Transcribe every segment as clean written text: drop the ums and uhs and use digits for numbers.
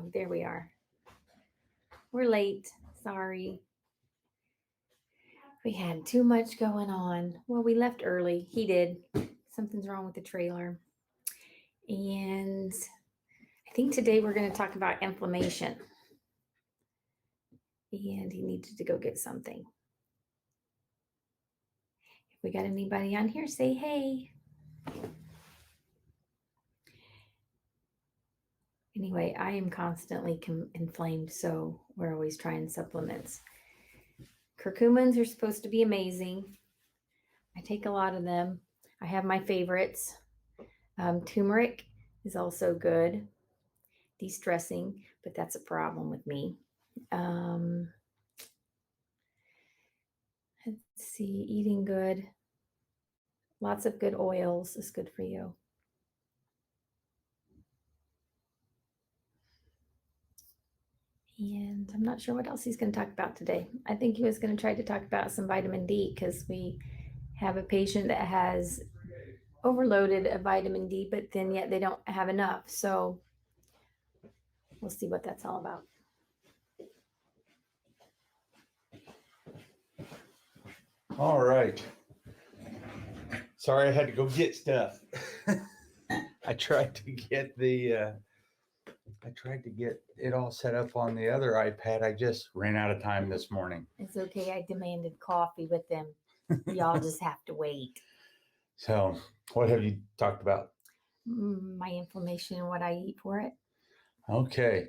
Oh, there we are. We're late. Sorry. We had too much going on. Well, we left early. He did. Something's wrong with the trailer. And I think today we're going to talk about inflammation. And he needed to go get something. If we got anybody on here, say hey. Anyway, I am constantly inflamed, so we're always trying supplements. Curcumins are supposed to be amazing. I take a lot of them. I have my favorites. Turmeric is also good, de-stressing, but that's a problem with me. Let's see, eating good. Lots of good oils is good for you. And I'm not sure what else he's going to talk about today. I think he was going to try to talk about some vitamin D because we have a patient that has overloaded of vitamin D, but then yet they don't have enough. So we'll see what that's all about. All right. Sorry, I had to go get stuff. I tried to get it all set up on the other iPad. I just ran out of time this morning. It's okay. I demanded coffee with them. Y'all just have to wait. So, what have you talked about? My inflammation and what I eat for it. Okay.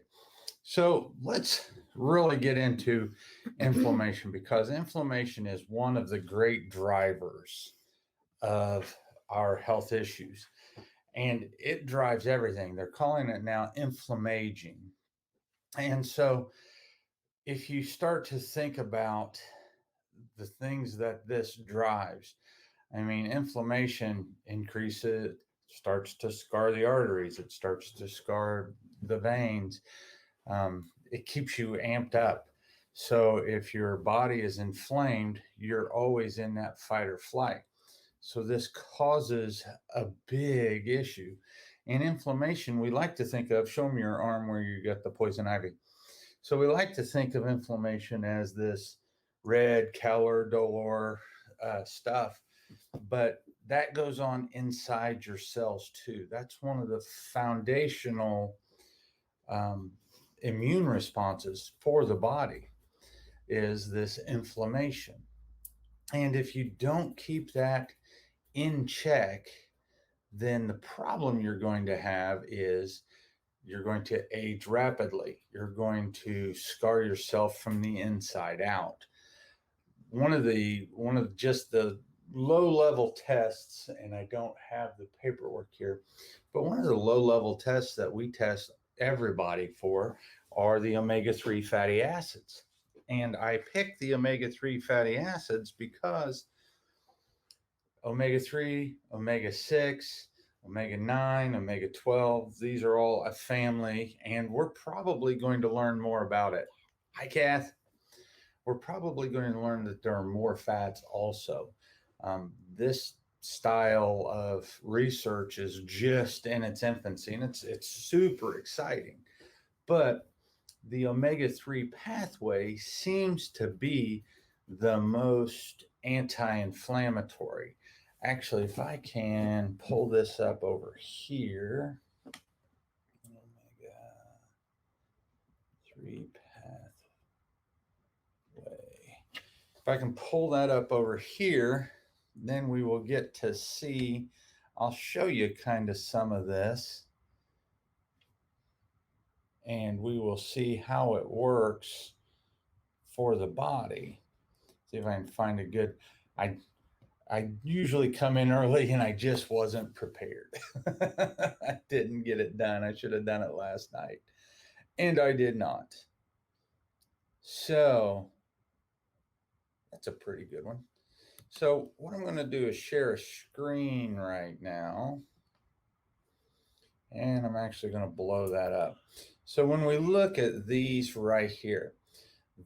So, let's really get into inflammation because inflammation is one of the great drivers of our health issues. And it drives everything. They're calling it now inflammaging. And so if you start to think about the things that this drives, I mean, inflammation increases, starts to scar the arteries, it starts to scar the veins. It keeps you amped up. So if your body is inflamed, you're always in that fight or flight. So this causes a big issue. And inflammation, we like to think of, show me your arm where you got the poison ivy. So we like to think of inflammation as this red, calor, dolor stuff, but that goes on inside your cells too. That's one of the foundational immune responses for the body is this inflammation. And if you don't keep that in check, then the problem you're going to have is you're going to age rapidly. You're going to scar yourself from the inside out. One of just the low-level tests, and I don't have the paperwork here, but one of the low-level tests that we test everybody for are the omega-3 fatty acids. And I picked the omega-3 fatty acids because omega-3, omega-6, omega-9, omega-12, these are all a family, and we're probably going to learn more about it. Hi, Kath. We're probably going to learn that there are more fats also. This style of research is just in its infancy, and it's super exciting. But the omega-3 pathway seems to be the most anti-inflammatory. Actually, if I can pull this up over here, omega-3 pathway. If I can pull that up over here, then we will get to see, I'll show you kind of some of this, and we will see how it works for the body. See if I can find a good, I usually come in early and I just wasn't prepared. I didn't get it done. I should have done it last night. And I did not. So that's a pretty good one. So what I'm going to do is share a screen right now. And I'm actually going to blow that up. So when we look at these right here,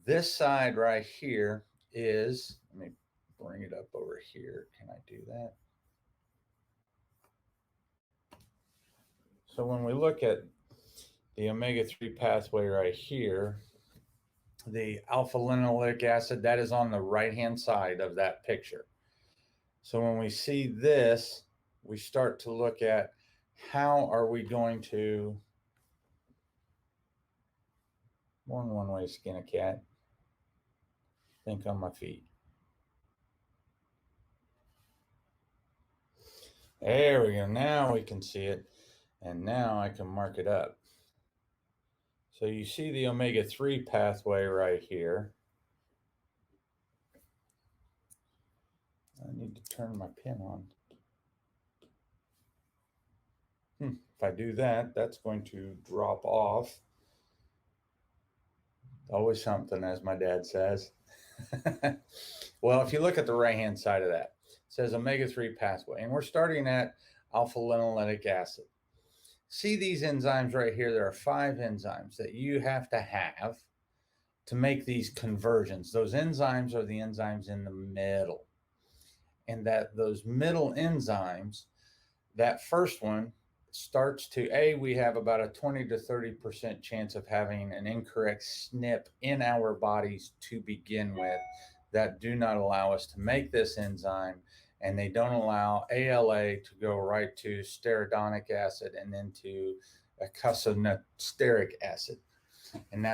this side right here is, let me bring it up over here. Can I do that? So when we look at the omega-3 pathway right here, the alpha linoleic acid, that is on the right-hand side of that picture. So when we see this, we start to look at how are we going to, more than one way to skin a cat. Think on my feet. There we go. Now we can see it. And now I can mark it up. So you see the omega-3 pathway right here. I need to turn my pen on. If I do that, that's going to drop off. Always something, as my dad says. Well, if you look at the right-hand side of that, it says omega-3 pathway, and we're starting at alpha linoleic acid. See these enzymes right here? There are 5 enzymes that you have to make these conversions. Those enzymes are the enzymes in the middle. And that those middle enzymes, that first one starts to, we have about a 20 to 30% chance of having an incorrect SNP in our bodies to begin with that do not allow us to make this enzyme, and they don't allow ALA to go right to stearidonic acid and then to eicosanostearic acid. And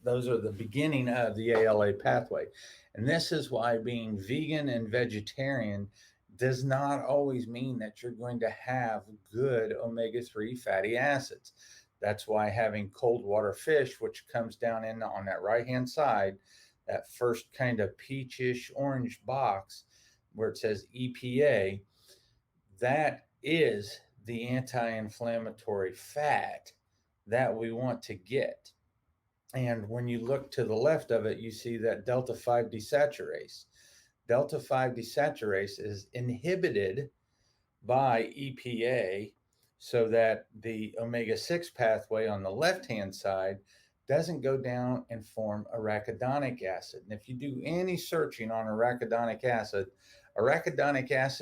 those are the beginning of the ALA pathway. And this is why being vegan and vegetarian does not always mean that you're going to have good omega-3 fatty acids. That's why having cold water fish, which comes down in on that right-hand side, that first kind of peachish orange box where it says EPA, that is the anti-inflammatory fat that we want to get. And when you look to the left of it, you see that delta-5 desaturase. Delta-5 desaturase is inhibited by EPA so that the omega-6 pathway on the left-hand side doesn't go down and form arachidonic acid. And if you do any searching on arachidonic acid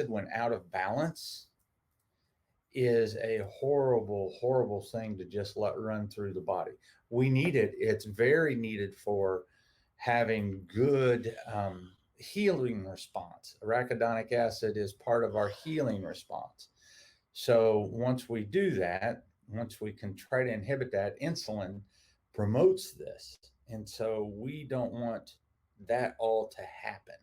when out of balance is a horrible, horrible thing to just let run through the body. We need it. It's very needed for having good healing response. Arachidonic acid is part of our healing response. So once we do that, once we can try to inhibit that, insulin promotes this. And so we don't want that all to happen.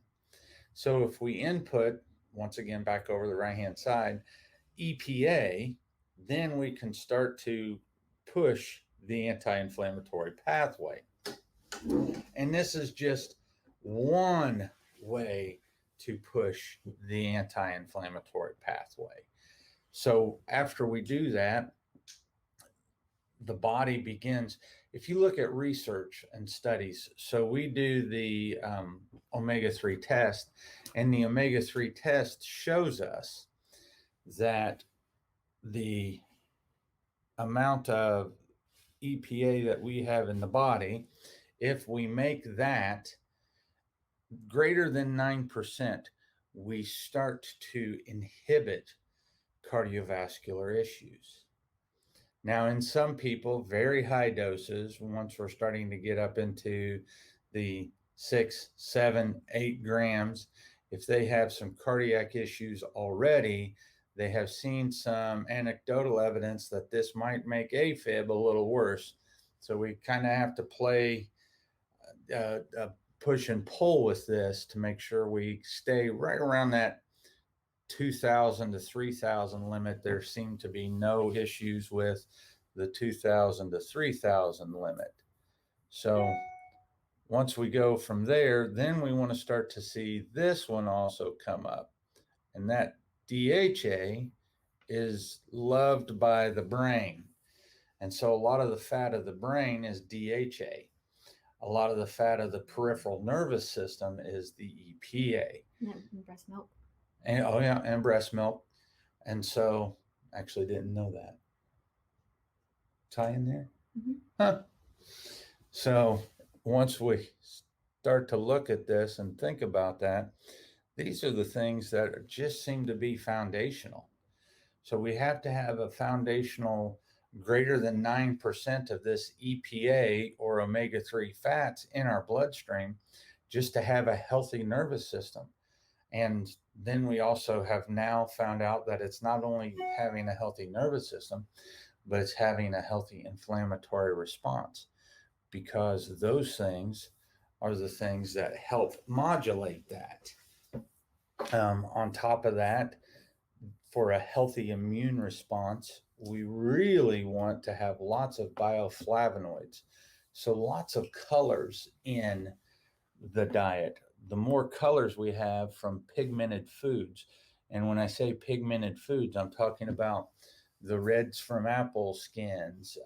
So if we input, once again, back over the right-hand side, EPA, then we can start to push the anti-inflammatory pathway. And this is just one way to push the anti-inflammatory pathway. So after we do that, the body begins, if you look at research and studies, so we do the omega-3 test, and the omega-3 test shows us that the amount of EPA that we have in the body, if we make that greater than 9%, we start to inhibit cardiovascular issues. Now, in some people, very high doses, once we're starting to get up into the 6, 7, 8 grams, if they have some cardiac issues already, they have seen some anecdotal evidence that this might make AFib a little worse. So we kind of have to play push and pull with this to make sure we stay right around that 2,000 to 3,000 limit. There seem to be no issues with the 2,000 to 3,000 limit. So once we go from there, then we want to start to see this one also come up. And that DHA is loved by the brain. And so a lot of the fat of the brain is DHA. A lot of the fat of the peripheral nervous system is the EPA. And breast milk. And and breast milk. And so actually didn't know that. Tie in there? Mm-hmm. Huh. So once we start to look at this and think about that, these are the things that just seem to be foundational. So we have to have a foundational greater than 9% of this EPA or omega-3 fats in our bloodstream just to have a healthy nervous system. And then we also have now found out that it's not only having a healthy nervous system, but it's having a healthy inflammatory response, because those things are the things that help modulate that. On top of that, for a healthy immune response, we really want to have lots of bioflavonoids. So lots of colors in the diet. The more colors we have from pigmented foods, and when I say pigmented foods, I'm talking about the reds from apple skins,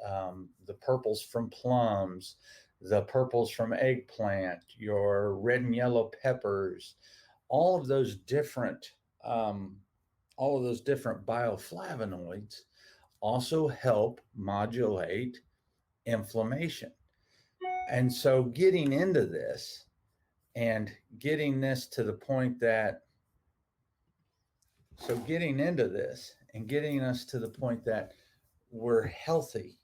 the purples from plums, the purples from eggplant, your red and yellow peppers, all of those different bioflavonoids also help modulate inflammation. And so getting into this and getting this to the point that, so getting into this and getting us to the point that we're healthy,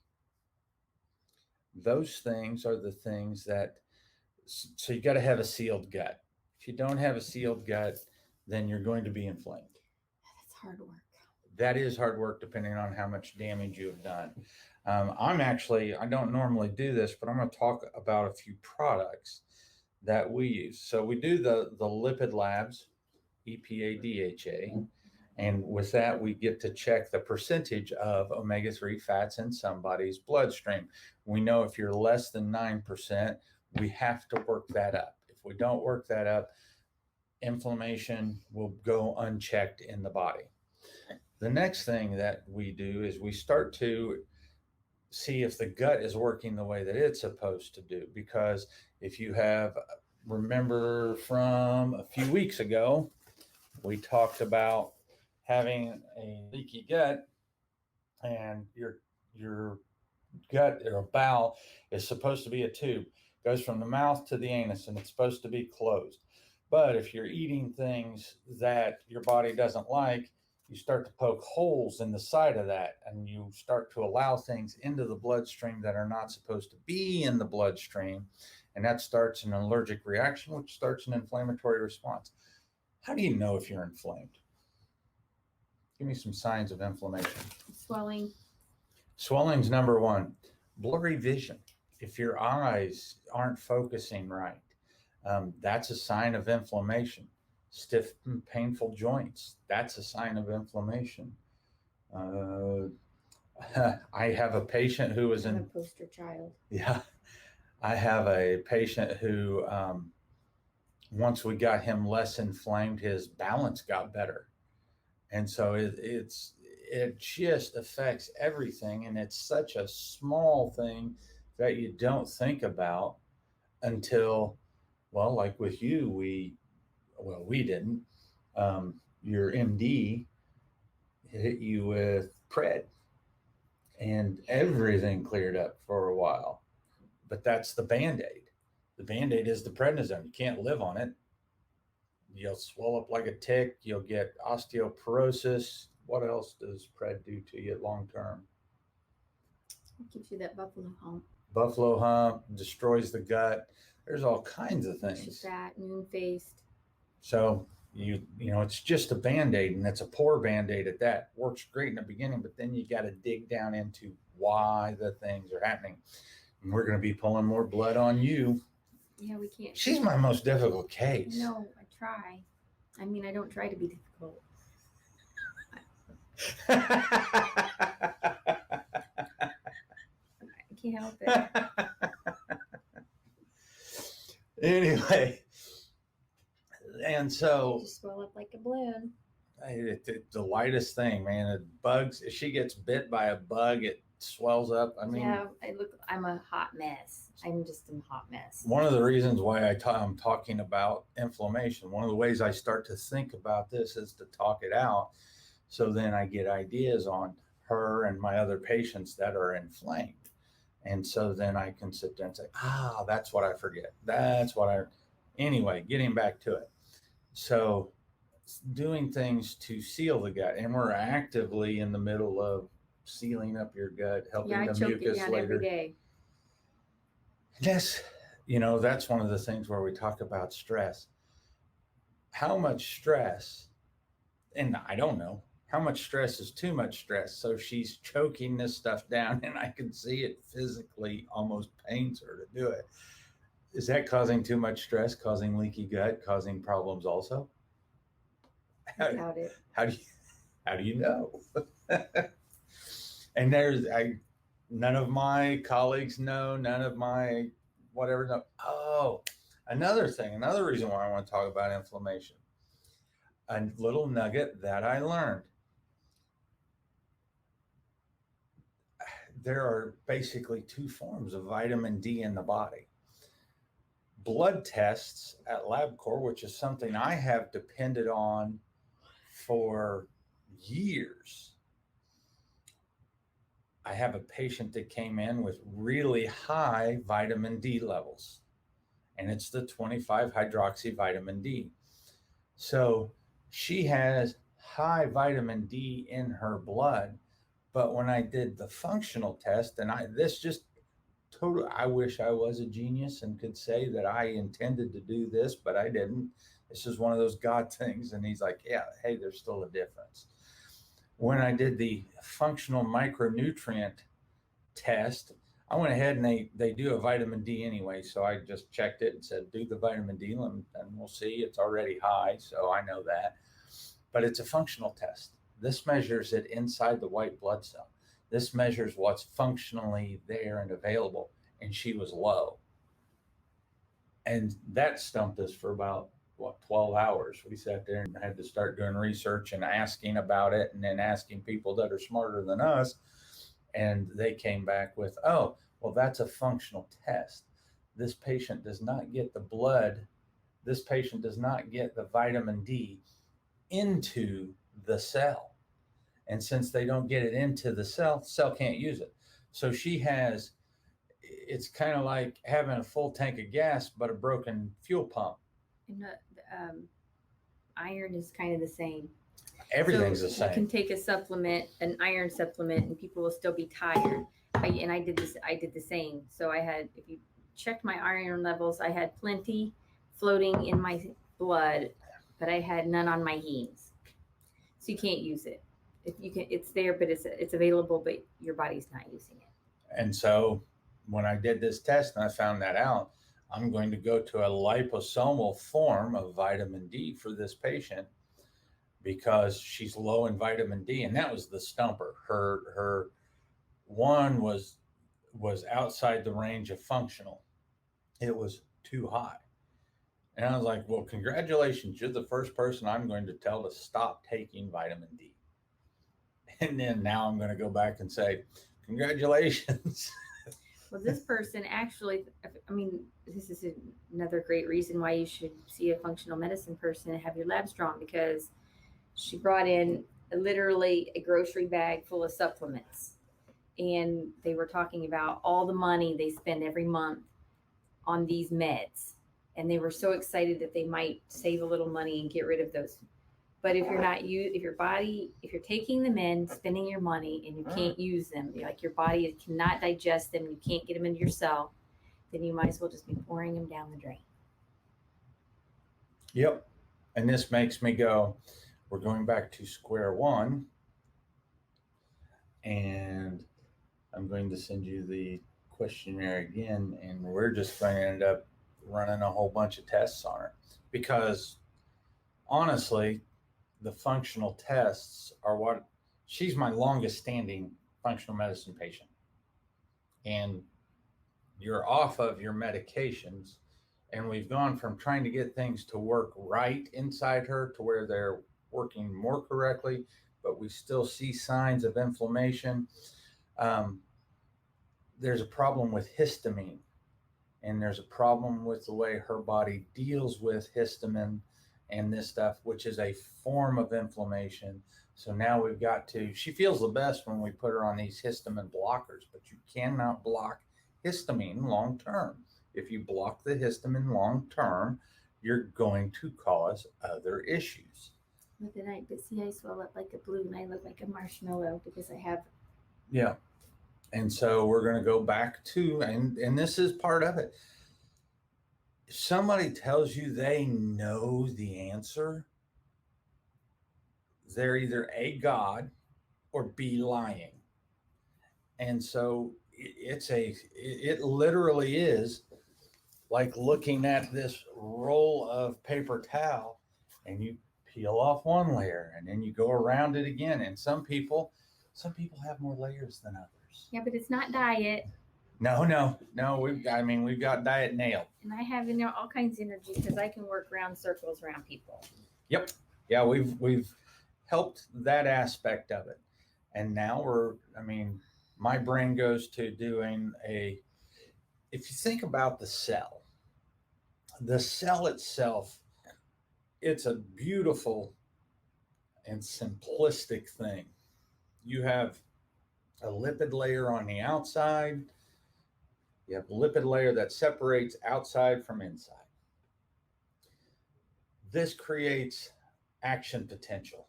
those things are the things that, so you got to have a sealed gut. If you don't have a sealed gut, then you're going to be inflamed. That's hard work. That is hard work, depending on how much damage you have done. I don't normally do this, but I'm going to talk about a few products that we use. So we do the lipid labs, EPA, DHA, and with that, we get to check the percentage of omega-3 fats in somebody's bloodstream. We know if you're less than 9%, we have to work that up. If we don't work that up, inflammation will go unchecked in the body. The next thing that we do is we start to see if the gut is working the way that it's supposed to do. Because if you remember from a few weeks ago, we talked about having a leaky gut, and your gut or bowel is supposed to be a tube. It goes from the mouth to the anus, and it's supposed to be closed. But if you're eating things that your body doesn't like, you start to poke holes in the side of that, and you start to allow things into the bloodstream that are not supposed to be in the bloodstream. And that starts an allergic reaction, which starts an inflammatory response. How do you know if you're inflamed? Give me some signs of inflammation. Swelling. Swelling's number one. Blurry vision. If your eyes aren't focusing right, that's a sign of inflammation. Stiff and painful joints, that's a sign of inflammation. I have a patient who was I'm a poster child. Yeah, I have a patient who, once we got him less inflamed, his balance got better. And so it just affects everything. And it's such a small thing that you don't think about until, well, like with you, we didn't. Your MD hit you with pred, and everything cleared up for a while. But that's the Band-Aid. The Band-Aid is the prednisone. You can't live on it. You'll swell up like a tick. You'll get osteoporosis. What else does pred do to you long term? It gives you that buffalo hump. Buffalo hump, destroys the gut. There's all kinds of things. Makes you fat, moon-faced. So you know, it's just a Band-Aid, and it's a poor Band-Aid at that. Works great in the beginning, but then you got to dig down into why the things are happening. And we're going to be pulling more blood on you. Yeah, we can't. She's my most difficult case. No, I try. I mean, I don't try to be difficult. I can't help it. Anyway, and so You just swell up like a balloon. the lightest thing, man. Bugs. If she gets bit by a bug, it swells up. I mean, yeah, I'm a hot mess. I'm just a hot mess. One of the reasons why I'm talking about inflammation, one of the ways I start to think about this is to talk it out. So then I get ideas on her and my other patients that are inflamed. And so then I can sit there and say, that's what I forget. Anyway, getting back to it. So doing things to seal the gut, and we're actively in the middle of sealing up your gut, helping Yeah, I the choke it mucus down later. every day. That's, that's one of the things where we talk about stress. How much stress, and I don't know, how much stress is too much stress. So she's choking this stuff down, and I can see it physically almost pains her to do it. Is that causing too much stress, causing leaky gut, causing problems also? I doubt it. How do you how do you know? And none of my colleagues know, none of my whatever know. Oh, another thing, another reason why I want to talk about inflammation. A little nugget that I learned. There are basically two forms of vitamin D in the body. Blood tests at LabCorp, which is something I have depended on for years. I have a patient that came in with really high vitamin D levels, and it's the 25 hydroxy vitamin D. So she has high vitamin D in her blood. But when I did the functional test, and I wish I was a genius and could say that I intended to do this, but I didn't. This is one of those God things. And he's like, yeah, hey, there's still a difference. When I did the functional micronutrient test, I went ahead and they do a vitamin D anyway. So I just checked it and said, do the vitamin D and we'll see. It's already high. So I know that. But it's a functional test. This measures it inside the white blood cell. This measures what's functionally there and available. And she was low. And that stumped us for about 12 hours. We sat there and had to start doing research and asking about it, and then asking people that are smarter than us. And they came back with, oh, well, that's a functional test. This patient does not get the blood. This patient does not get the vitamin D into the cell. And since they don't get it into the cell can't use it. So it's kind of like having a full tank of gas, but a broken fuel pump. And iron is kind of the same. Everything's so the same. You can take a supplement, an iron supplement, and people will still be tired. I did the same. So if you checked my iron levels, I had plenty floating in my blood, but I had none on my hemes. So you can't use it. If you can, it's there, but it's available, but your body's not using it. And so when I did this test and I found that out, I'm going to go to a liposomal form of vitamin D for this patient because she's low in vitamin D. And that was the stumper. Her one was outside the range of functional. It was too high. And I was like, well, congratulations. You're the first person I'm going to tell to stop taking vitamin D. And then now I'm going to go back and say, congratulations. Well, this person actually, this is another great reason why you should see a functional medicine person and have your labs drawn, because she brought in literally a grocery bag full of supplements. And they were talking about all the money they spend every month on these meds. And they were so excited that they might save a little money and get rid of those. But if you're taking them in, spending your money, and you can't use them, like your body cannot digest them, you can't get them into your cell, then you might as well just be pouring them down the drain. Yep. And this makes me go, we're going back to square one. And I'm going to send you the questionnaire again, and we're just going to end up running a whole bunch of tests on her. Because honestly, the functional tests are she's my longest standing functional medicine patient. And you're off of your medications. And we've gone from trying to get things to work right inside her to where they're working more correctly, but we still see signs of inflammation. There's a problem with histamine, and there's a problem with the way her body deals with histamine and this stuff, which is a form of inflammation. So now she feels the best when we put her on these histamine blockers, but you cannot block histamine long term. If you block the histamine long term, you're going to cause other issues. I swell up like a balloon. I look like a marshmallow because I have Yeah. And so we're going to go back to, and this is part of it. If somebody tells you they know the answer, they're either A, God, or B, lying. And so it literally is like looking at this roll of paper towel, and you peel off one layer and then you go around it again. And some people have more layers than others. Yeah, but it's not diet. No. We've got diet nailed. And I have in there all kinds of energy because I can work round circles around people. Yep. Yeah, we've helped that aspect of it. And now my brain goes to doing if you think about the cell itself, it's a beautiful and simplistic thing. You have a lipid layer on the outside. You have a lipid layer that separates outside from inside. This creates action potential.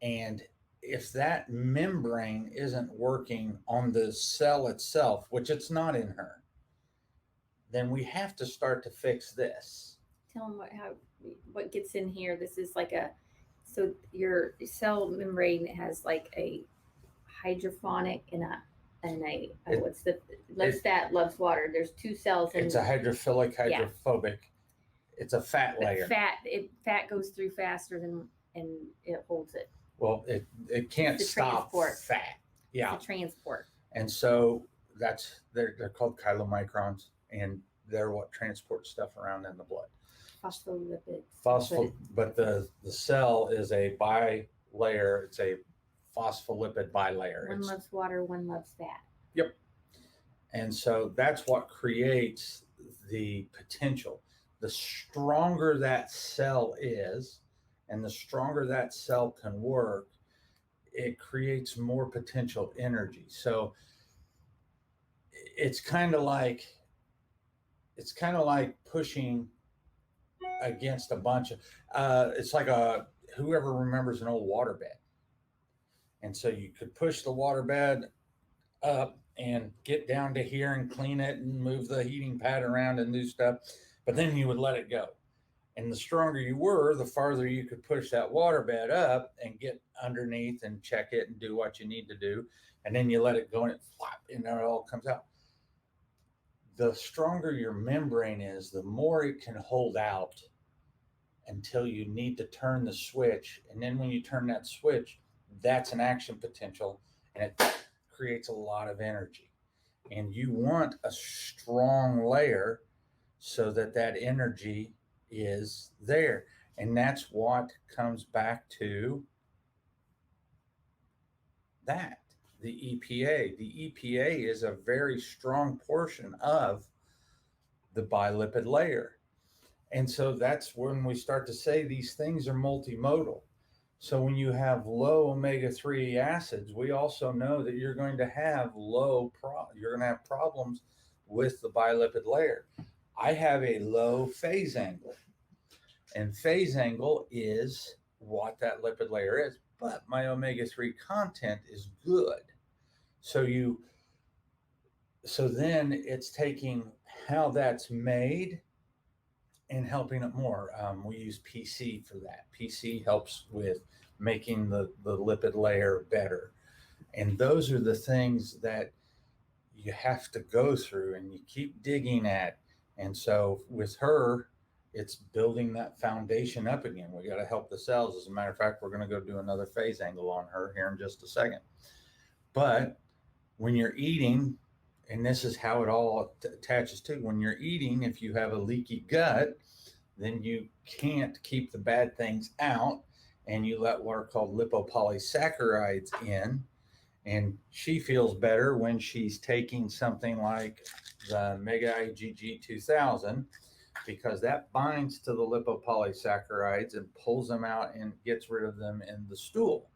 And if that membrane isn't working on the cell itself, which it's not in her, then we have to start to fix this. Tell them what gets in here. This is so your cell membrane has like a hydrophonic and loves water. There's two cells. It's a hydrophilic, hydrophobic. Yeah. It's a fat layer. Fat goes through faster and it holds it. Well, it can't stop fat. Yeah. It's a transport. And so they're called chylomicrons, and they're what transport stuff around in the blood. Phospholipid. But the cell is a bilayer. It's a phospholipid bilayer. One loves water, one loves fat. Yep. And so that's what creates the potential. The stronger that cell is, and the stronger that cell can work, it creates more potential energy. So it's kind of like pushing against a bunch of it's like whoever remembers an old waterbed. And so you could push the waterbed up and get down to here and clean it and move the heating pad around and do stuff, but then you would let it go. And the stronger you were, the farther you could push that waterbed up and get underneath and check it and do what you need to do. And then you let it go and it flop and it all comes out. The stronger your membrane is, the more it can hold out until you need to turn the switch. And then when you turn that switch, that's an action potential, and it creates a lot of energy. And you want a strong layer so that energy is there. And that's what comes back to that. The EPA. The EPA is a very strong portion of the bilipid layer. And so that's when we start to say these things are multimodal. So when you have low omega-3 acids, we also know that you're going to have problems with the bilipid layer. I have a low phase angle, and phase angle is what that lipid layer is, but my omega-3 content is good. So then it's taking how that's made and helping it more. We use PC for that. PC helps with making the lipid layer better. And those are the things that you have to go through and you keep digging at. And so with her, it's building that foundation up again. We got to help the cells. As a matter of fact, we're going to go do another phase angle on her here in just a second. But when you're eating, and this is how it all attaches to, when you're eating, if you have a leaky gut, then you can't keep the bad things out, and you let what are called lipopolysaccharides in. And she feels better when she's taking something like the Mega IgG 2000, because that binds to the lipopolysaccharides and pulls them out and gets rid of them in the stool.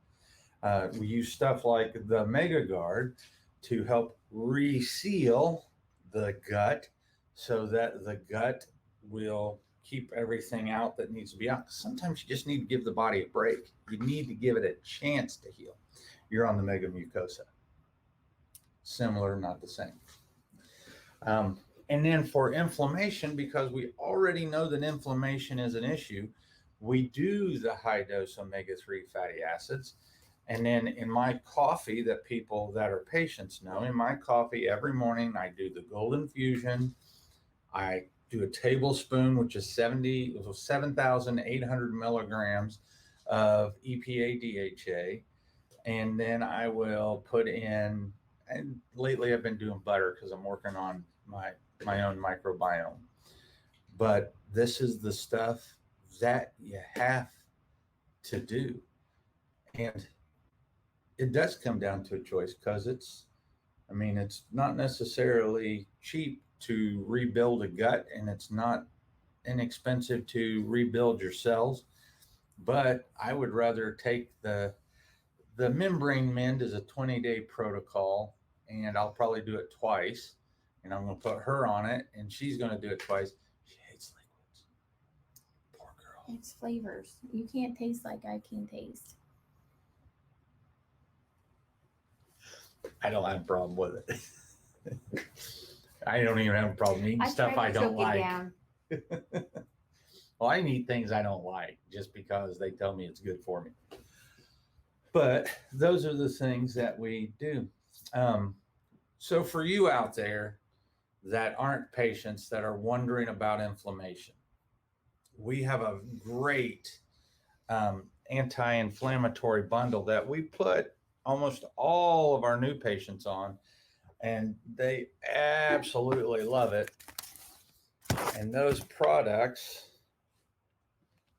We use stuff like the MegaGuard to help reseal the gut so that the gut will keep everything out that needs to be out. Sometimes you just need to give the body a break. You need to give it a chance to heal. you're on the megamucosa. Similar, not the same. And then for inflammation, because we already know that inflammation is an issue, we do the high dose omega-3 fatty acids. And then in my coffee, that people that are patients know, in my coffee every morning, I do the Golden Fusion. I do a tablespoon, which is 7,800 milligrams of EPA DHA. And then I will put in, and lately I've been doing butter because I'm working on my own microbiome. But this is the stuff that you have to do. And it does come down to a choice, because it's not necessarily cheap to rebuild a gut, and it's not inexpensive to rebuild your cells. But I would rather take the membrane mend is a 20-day protocol, and I'll probably do it twice. And I'm going to put her on it, and she's going to do it twice. She hates liquids. Poor girl. It's flavors. You can't taste like I can taste. I don't have a problem with it. I don't even have a problem eating stuff I don't like. Well, I eat things I don't like just because they tell me it's good for me. But those are the things that we do. So for you out there that aren't patients, that are wondering about inflammation, we have a great anti-inflammatory bundle that we put almost all of our new patients on, and they absolutely love it. And those products,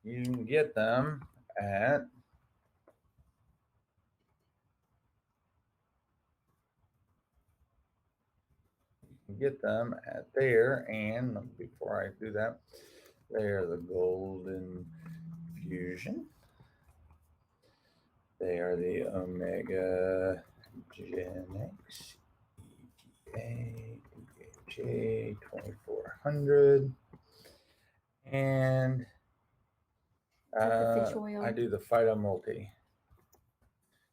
you can get them at there. And before I do that, they are the Golden Fusion. They are the Omega Genix EPA DHA 2400. And I do the Phytomulti,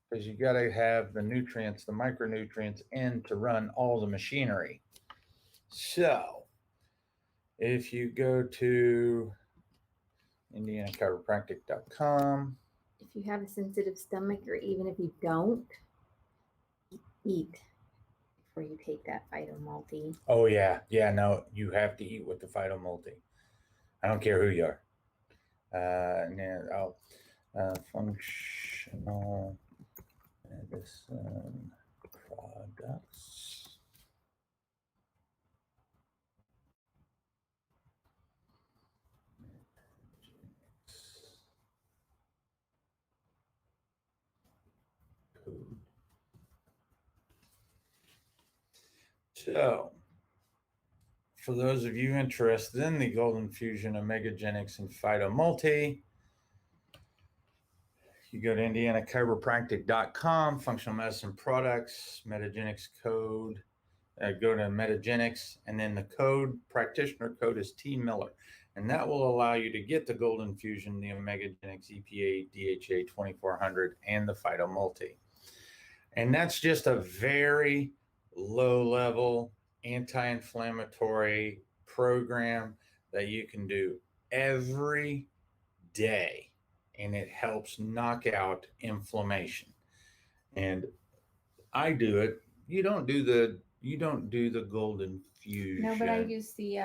because you got to have the nutrients, the micronutrients in to run all the machinery. So if you go to indianachiropractic.com, if you have a sensitive stomach, or even if you don't, eat before you take that Phytomulti. Oh yeah, no, you have to eat with the Phytomulti. I don't care who you are. Functional medicine products. Code. So, for those of you interested in the Golden Fusion, Omega Genix, and Phytomulti, you go to indianachiropractic.com, functional medicine products, Metagenics code, go to Metagenics, and then the practitioner code is T Miller. And that will allow you to get the Golden Fusion, the Omega Genix EPA DHA 2400, and the Phytomulti. And that's just a very low level anti-inflammatory program that you can do every day, and it helps knock out inflammation. And I do it. You don't do the Golden Fusion. No, but I use the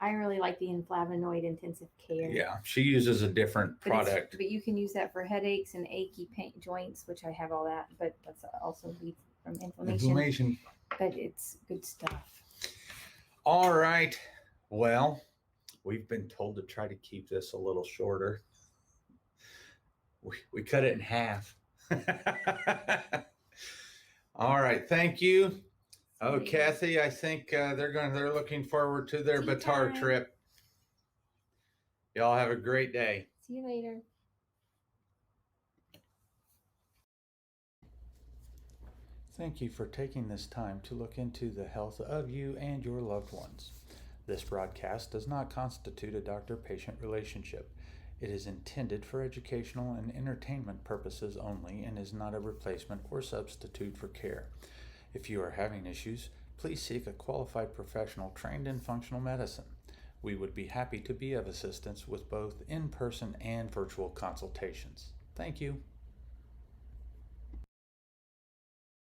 I really like the Inflavonoid Intensive Care. Yeah, she uses a different product. But you can use that for headaches and achy pain joints, which I have all that, but that's also leads from inflammation. But it's good stuff. All right. Well, we've been told to try to keep this a little shorter. We cut it in half. All right. Thank you. Oh, Kathy, I think they're looking forward to their Batar trip. Y'all have a great day. See you later. Thank you for taking this time to look into the health of you and your loved ones. This broadcast does not constitute a doctor-patient relationship. It is intended for educational and entertainment purposes only and is not a replacement or substitute for care. If you are having issues, please seek a qualified professional trained in functional medicine. We would be happy to be of assistance with both in-person and virtual consultations. Thank you.